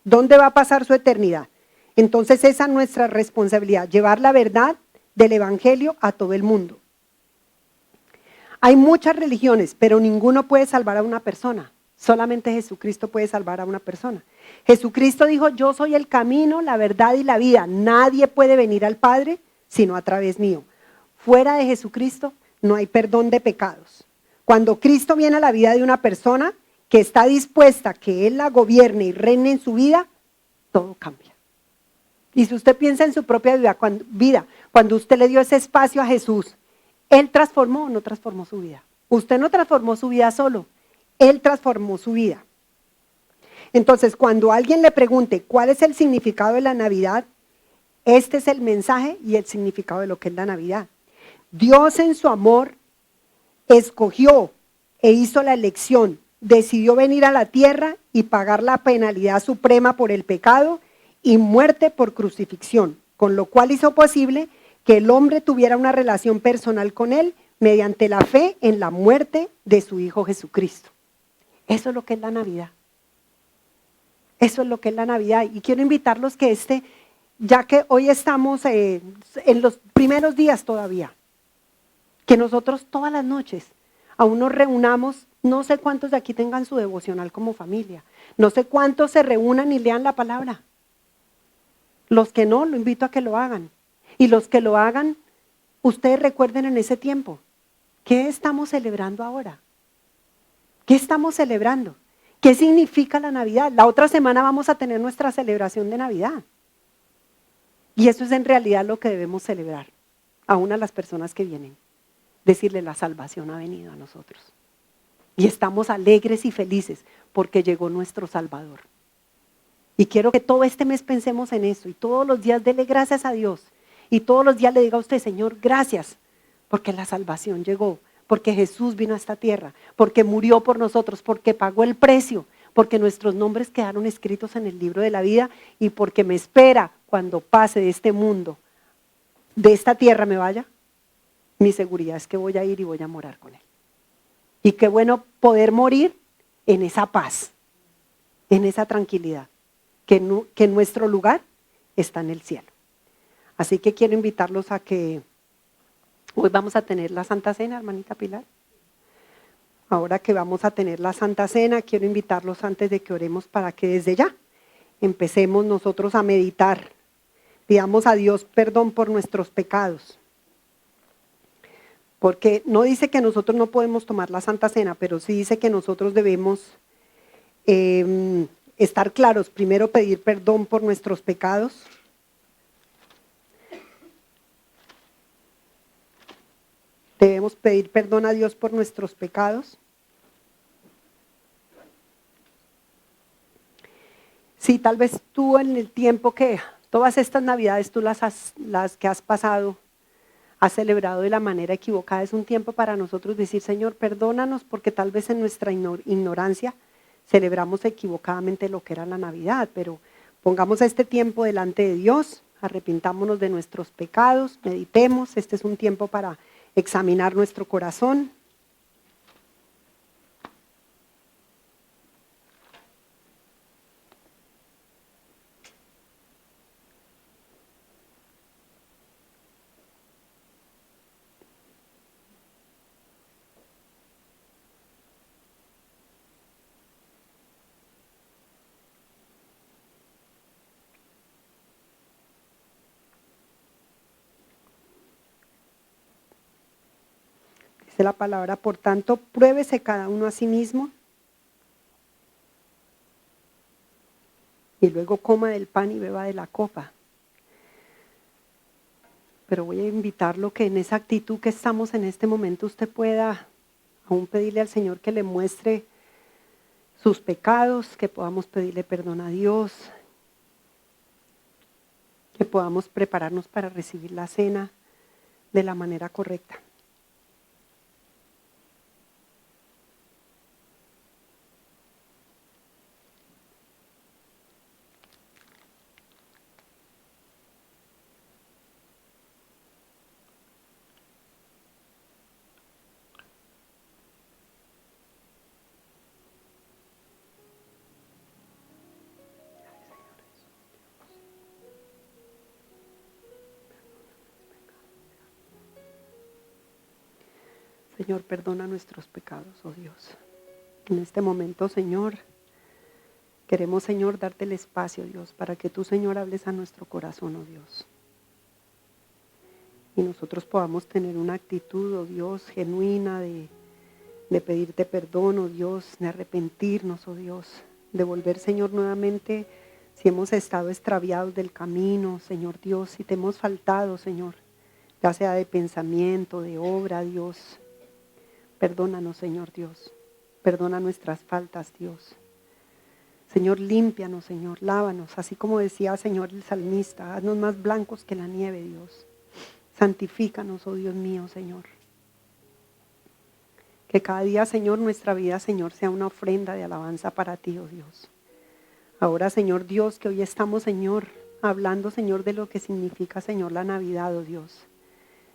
¿Dónde va a pasar su eternidad? Entonces esa es nuestra responsabilidad, llevar la verdad del evangelio a todo el mundo. Hay muchas religiones, pero ninguno puede salvar a una persona. Solamente Jesucristo puede salvar a una persona. Jesucristo dijo, yo soy el camino, la verdad y la vida. Nadie puede venir al Padre sino a través mío. Fuera de Jesucristo no hay perdón de pecados. Cuando Cristo viene a la vida de una persona que está dispuesta a que Él la gobierne y reine en su vida, todo cambia. Y si usted piensa en su propia vida, cuando usted le dio ese espacio a Jesús, ¿Él transformó o no transformó su vida? Usted no transformó su vida solo. Él transformó su vida. Entonces, cuando alguien le pregunte cuál es el significado de la Navidad, este es el mensaje y el significado de lo que es la Navidad. Dios en su amor escogió e hizo la elección, decidió venir a la tierra y pagar la penalidad suprema por el pecado y muerte por crucifixión, con lo cual hizo posible que el hombre tuviera una relación personal con él mediante la fe en la muerte de su Hijo Jesucristo. Eso es lo que es la Navidad. Eso es lo que es la Navidad. Y quiero invitarlos que ya que hoy estamos en los primeros días todavía, que nosotros todas las noches aún nos reunamos, no sé cuántos de aquí tengan su devocional como familia, no sé cuántos se reúnan y lean la palabra. Los que no, lo invito a que lo hagan. Y los que lo hagan, ustedes recuerden en ese tiempo, ¿qué estamos celebrando ahora? ¿Qué estamos celebrando? ¿Qué significa la Navidad? La otra semana vamos a tener nuestra celebración de Navidad. Y eso es en realidad lo que debemos celebrar, aún a las personas que vienen. Decirle la salvación ha venido a nosotros. Y estamos alegres y felices porque llegó nuestro Salvador. Y quiero que todo este mes pensemos en eso y todos los días dele gracias a Dios. Y todos los días le diga a usted, Señor, gracias porque la salvación llegó, porque Jesús vino a esta tierra, porque murió por nosotros, porque pagó el precio, porque nuestros nombres quedaron escritos en el libro de la vida y porque me espera cuando pase de este mundo, de esta tierra me vaya. Mi seguridad es que voy a ir y voy a morar con Él. Y qué bueno poder morir en esa paz, en esa tranquilidad, que nuestro lugar está en el cielo. Así que quiero invitarlos a que hoy vamos a tener la Santa Cena, hermanita Pilar. Ahora que vamos a tener la Santa Cena, quiero invitarlos antes de que oremos para que desde ya empecemos nosotros a meditar. Pidamos a Dios perdón por nuestros pecados. Porque no dice que nosotros no podemos tomar la Santa Cena, pero sí dice que nosotros debemos estar claros. Primero pedir perdón por nuestros pecados. Debemos pedir perdón a Dios por nuestros pecados. Sí, tal vez tú en el tiempo que todas estas Navidades tú las que has pasado, has celebrado de la manera equivocada. Es un tiempo para nosotros decir, Señor, perdónanos porque tal vez en nuestra ignorancia celebramos equivocadamente lo que era la Navidad, pero pongamos este tiempo delante de Dios, arrepintámonos de nuestros pecados, meditemos. Este es un tiempo para examinar nuestro corazón. Dice la palabra, por tanto, pruébese cada uno a sí mismo y luego coma del pan y beba de la copa. Pero voy a invitarlo que en esa actitud que estamos en este momento usted pueda aún pedirle al Señor que le muestre sus pecados, que podamos pedirle perdón a Dios, que podamos prepararnos para recibir la cena de la manera correcta. Señor, perdona nuestros pecados, oh Dios. En este momento, Señor, queremos, Señor, darte el espacio, Dios, para que tú, Señor, hables a nuestro corazón, oh Dios. Y nosotros podamos tener una actitud, oh Dios, genuina de pedirte perdón, oh Dios, de arrepentirnos, oh Dios, de volver, Señor, nuevamente, si hemos estado extraviados del camino, Señor Dios, si te hemos faltado, Señor, ya sea de pensamiento, de obra, Dios. Perdónanos, Señor Dios. Perdona nuestras faltas, Dios. Señor, límpianos, Señor, lávanos, así como decía, Señor, el salmista, haznos más blancos que la nieve, Dios. Santifícanos, oh Dios mío, Señor. Que cada día, Señor, nuestra vida, Señor, sea una ofrenda de alabanza para ti, oh Dios. Ahora, Señor Dios, que hoy estamos, Señor, hablando, Señor, de lo que significa, Señor, la Navidad, oh Dios.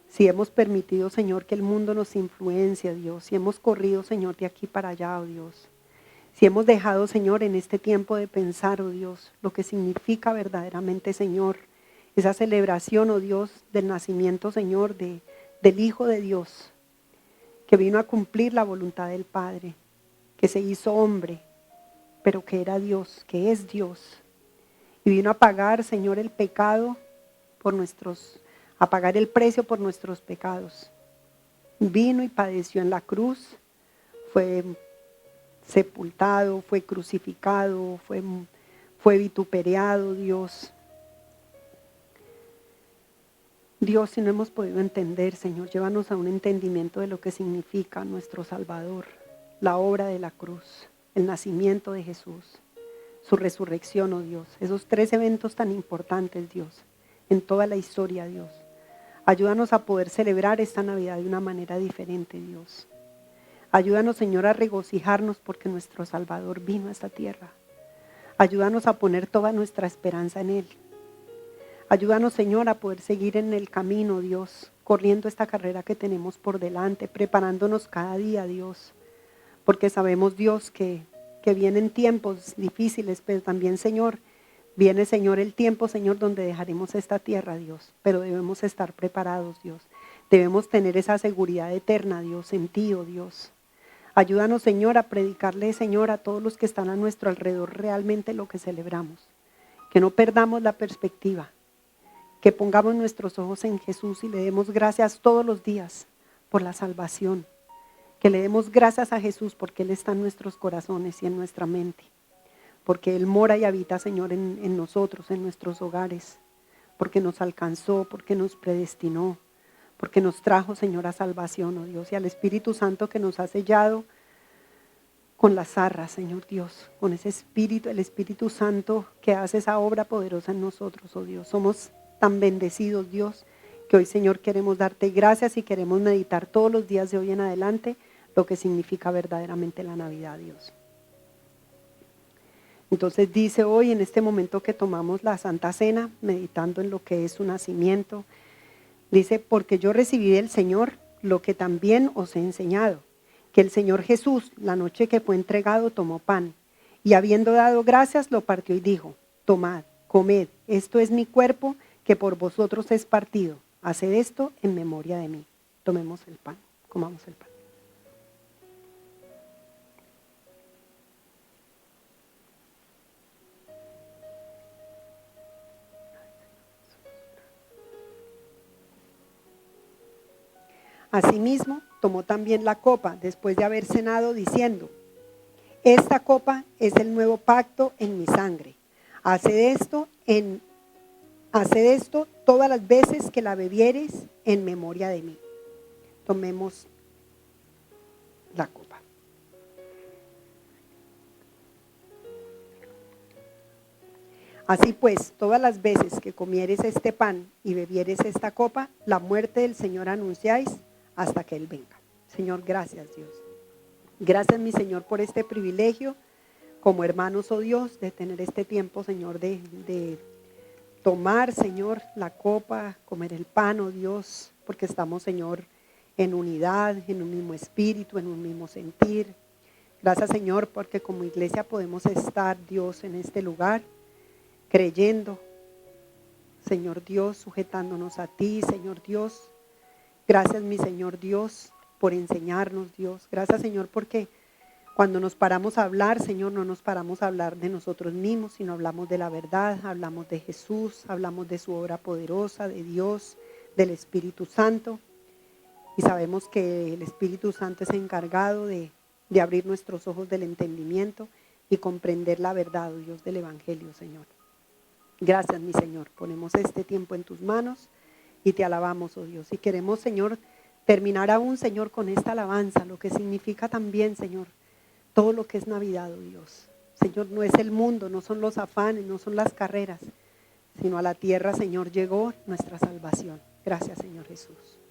Si hemos permitido, Señor, que el mundo nos influencie, Dios. Si hemos corrido, Señor, de aquí para allá, oh Dios. Si hemos dejado, Señor, en este tiempo de pensar, oh Dios, lo que significa verdaderamente, Señor, esa celebración, oh Dios, del nacimiento, Señor, del Hijo de Dios, que vino a cumplir la voluntad del Padre, que se hizo hombre, pero que era Dios, que es Dios. Y vino a pagar, Señor, el pecado a pagar el precio por nuestros pecados. Vino y padeció en la cruz, fue sepultado, fue crucificado, fue vituperado, Dios. Dios, si no hemos podido entender, Señor, llévanos a un entendimiento de lo que significa nuestro Salvador, la obra de la cruz, el nacimiento de Jesús, su resurrección, oh Dios. Esos 3 eventos tan importantes, Dios, en toda la historia, Dios. Ayúdanos a poder celebrar esta Navidad de una manera diferente, Dios. Ayúdanos, Señor, a regocijarnos porque nuestro Salvador vino a esta tierra. Ayúdanos a poner toda nuestra esperanza en Él. Ayúdanos, Señor, a poder seguir en el camino, Dios, corriendo esta carrera que tenemos por delante, preparándonos cada día, Dios. Porque sabemos, Dios, que vienen tiempos difíciles, pero también, Señor, viene, Señor, el tiempo, Señor, donde dejaremos esta tierra, Dios. Pero debemos estar preparados, Dios. Debemos tener esa seguridad eterna, Dios, en ti, oh Dios. Ayúdanos, Señor, a predicarle, Señor, a todos los que están a nuestro alrededor realmente lo que celebramos. Que no perdamos la perspectiva. Que pongamos nuestros ojos en Jesús y le demos gracias todos los días por la salvación. Que le demos gracias a Jesús porque Él está en nuestros corazones y en nuestra mente. Porque Él mora y habita, Señor, en nosotros, en nuestros hogares. Porque nos alcanzó, porque nos predestinó. Porque nos trajo, Señor, a salvación, oh Dios, y al Espíritu Santo que nos ha sellado con las arras, Señor Dios, con ese Espíritu, el Espíritu Santo que hace esa obra poderosa en nosotros, oh Dios. Somos tan bendecidos, Dios, que hoy, Señor, queremos darte gracias y queremos meditar todos los días de hoy en adelante lo que significa verdaderamente la Navidad, Dios. Entonces dice hoy, en este momento que tomamos la Santa Cena, meditando en lo que es su nacimiento, dice, porque yo recibí del Señor lo que también os he enseñado, que el Señor Jesús, la noche que fue entregado, tomó pan, y habiendo dado gracias, lo partió y dijo, tomad, comed, esto es mi cuerpo, que por vosotros es partido. Haced esto en memoria de mí. Tomemos el pan, comamos el pan. Asimismo, tomó también la copa después de haber cenado, diciendo, esta copa es el nuevo pacto en mi sangre. Haced esto todas las veces que la bebiereis en memoria de mí. Tomemos la copa. Así pues, todas las veces que comiereis este pan y bebiereis esta copa, la muerte del Señor anunciáis hasta que Él venga. Señor, gracias, Dios. Gracias, mi Señor, por este privilegio, como hermanos, oh Dios, de tener este tiempo, Señor, de tomar, Señor, la copa, comer el pan, oh Dios, porque estamos, Señor, en unidad, en un mismo espíritu, en un mismo sentir. Gracias, Señor, porque como iglesia podemos estar, Dios, en este lugar, creyendo, Señor Dios, sujetándonos a ti, Señor Dios. Gracias, mi Señor Dios, por enseñarnos, Dios. Gracias, Señor, porque cuando nos paramos a hablar, Señor, no nos paramos a hablar de nosotros mismos, sino hablamos de la verdad, hablamos de Jesús, hablamos de su obra poderosa, de Dios, del Espíritu Santo. Y sabemos que el Espíritu Santo es encargado de abrir nuestros ojos del entendimiento y comprender la verdad, oh Dios, del Evangelio, Señor. Gracias, mi Señor. Ponemos este tiempo en tus manos y te alabamos, oh Dios. Y queremos, Señor, terminar aún, Señor, con esta alabanza, lo que significa también, Señor, todo lo que es Navidad, oh Dios. Señor, no es el mundo, no son los afanes, no son las carreras, sino a la tierra, Señor, llegó nuestra salvación. Gracias, Señor Jesús.